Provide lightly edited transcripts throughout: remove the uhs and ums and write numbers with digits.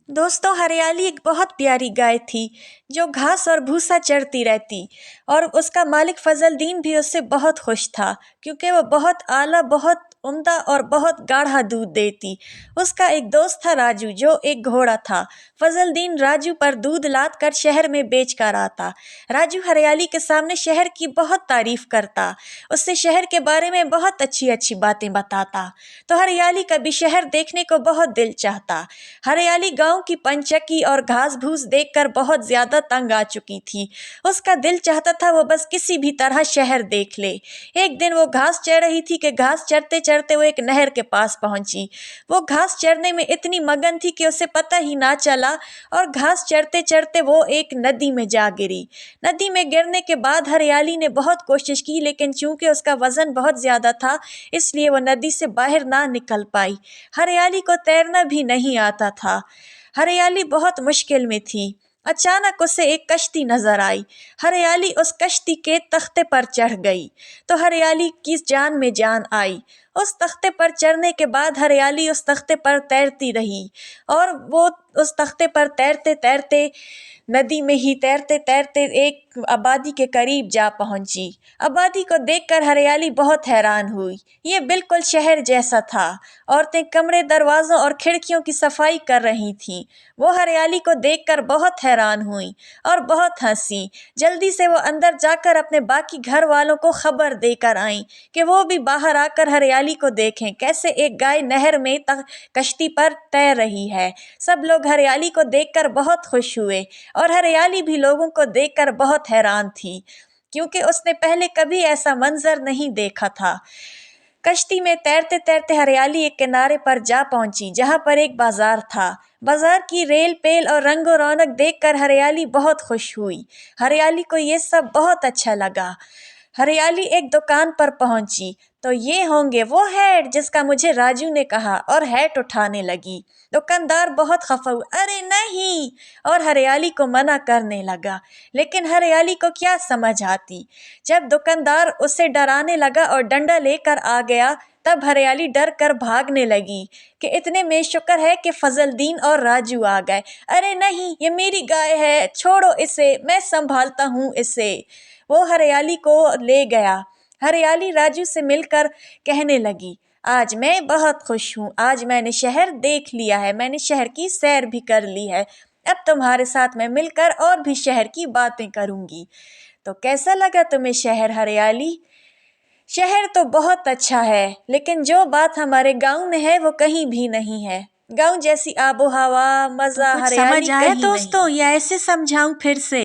दोस्तों, हरियाली एक बहुत प्यारी गाय थी जो घास और भूसा चरती रहती। और उसका मालिक फजलदीन भी उससे बहुत खुश था क्योंकि वो बहुत आला, बहुत उम्दा और बहुत गाढ़ा दूध देती। उसका एक दोस्त था राजू, जो एक घोड़ा था। फजलदीन राजू पर दूध लाद कर शहर में बेच कर आता। राजू हरियाली के सामने शहर की बहुत तारीफ करता, उससे शहर के बारे में बहुत अच्छी अच्छी बातें बताता। तो हरियाली का भी शहर देखने को बहुत दिल चाहता। हरियाली गांव की पंचक्की और घास भूस देखकर बहुत ज्यादा तंग आ चुकी थी। उसका दिल चाहता था वो बस किसी भी तरह शहर देख ले। एक दिन वो घास चर रही थी कि घास चरते चरते वो एक नहर के पास पहुंची। वो घास चरने में इतनी मगन थी कि उसे पता ही ना चला और घास चरते चरते वो एक नदी में जा गिरी। नदी में गिरने के बाद हरियाली ने बहुत कोशिश की, लेकिन चूंकि उसका वजन बहुत ज्यादा था इसलिए वो नदी से बाहर ना निकल पाई। हरियाली को तैरना भी नहीं आता था। हरियाली बहुत मुश्किल में थी। अचानक उसे एक कश्ती नजर आई। हरियाली उस कश्ती के तख्ते पर चढ़ गई तो हरियाली की जान में जान आई। उस तख्ते पर चढ़ने के बाद हरियाली उस तख्ते पर तैरती रही और वो उस तख्ते पर तैरते तैरते नदी में ही तैरते तैरते एक आबादी के करीब जा पहुंची। आबादी को देखकर हरियाली बहुत हैरान हुई। ये बिल्कुल शहर जैसा था। औरतें कमरे, दरवाजों और खिड़कियों की सफाई कर रही थीं। वो हरियाली को देखकर बहुत हैरान हुई और बहुत हंसी। जल्दी से वो अंदर जाकर अपने बाकी घर वालों को खबर देकर आईं कि वो भी बाहर आकर हरियाली को देखें कैसे एक गाय नहर में कश्ती पर तैर रही है। सब लोग हरियाली को देखकर बहुत खुश हुए और हरियाली भी लोगों को देखकर बहुत हैरान थी क्योंकि उसने पहले कभी ऐसा मंजर नहीं देखा था। कश्ती में तैरते तैरते हरियाली एक किनारे पर जा पहुंची जहां पर एक बाजार था। बाजार की रेल पेल और रंगो रौनक देखकर हरियाली बहुत खुश हुई। हरियाली को ये सब बहुत अच्छा लगा। हरियाली एक दुकान पर पहुंची तो ये होंगे वो हैट जिसका मुझे राजू ने कहा, और हैट उठाने लगी। दुकानदार बहुत खफा हुआ, अरे नहीं, और हरियाली को मना करने लगा। लेकिन हरियाली को क्या समझ आती। जब दुकानदार उसे डराने लगा और डंडा लेकर आ गया तब हरियाली डर कर भागने लगी कि इतने में शुक्र है कि फजलदीन और राजू आ गए। अरे नहीं, ये मेरी गाय है, छोड़ो इसे, मैं संभालता हूँ इसे। वो हरियाली को ले गया। हरियाली राजू से मिलकर कहने लगी, आज मैं बहुत खुश हूँ, आज मैंने शहर देख लिया है, मैंने शहर की सैर भी कर ली है। अब तुम्हारे साथ मैं मिलकर और भी शहर की बातें करूंगी। तो कैसा लगा तुम्हें शहर हरियाली? शहर तो बहुत अच्छा है, लेकिन जो बात हमारे गांव में है वो कहीं भी नहीं है। गांव जैसी आबो हवा, मजा, कुछ हरियाली समझ आया कहीं दोस्तों, नहीं। या ऐसे समझाऊं फिर से?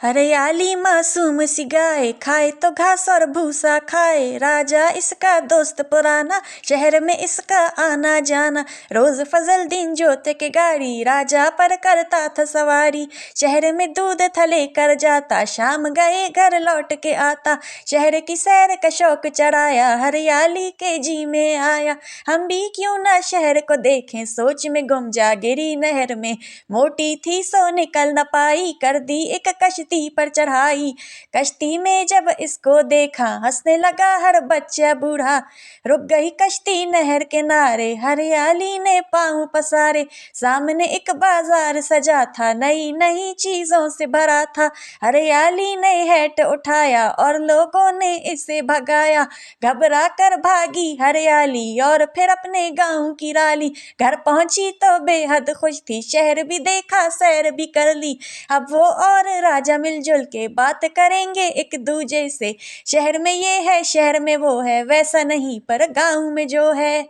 हरियाली मासूम सी गाय, खाए तो घास और भूसा खाए। राजा इसका दोस्त पुराना, शहर में इसका आना जाना। रोज फजलदीन जोते के गाड़ी, राजा पर करता था सवारी। शहर में दूध था लेकर जाता, शाम गए घर लौट के आता। शहर की सैर का शौक चढ़ाया, हरियाली के जी में आया। हम भी क्यों ना शहर को देखें, सोच में गुम जा गिरी नहर में। मोटी थी सो निकल न पाई, कर दी एक कश्ती पर चढ़ाई। कश्ती में जब इसको देखा, हंसने लगा हर बच्चा बूढ़ा। रुक गई कश्ती नहर किनारे, हरियाली ने पांव पसारे। सामने एक बाजार सजा था, नई नई चीजों से भरा था। हरियाली ने हैट उठाया और लोगों ने इसे भगाया। घबरा कर भागी हरियाली और फिर अपने गांव की राली। घर पहुंची तो बेहद खुश थी, शहर भी देखा, सैर भी कर ली। अब वो और राजा मिलजुल के बात करेंगे एक दूजे से। शहर में ये है, शहर में वो है, वैसा नहीं पर गांव में जो है।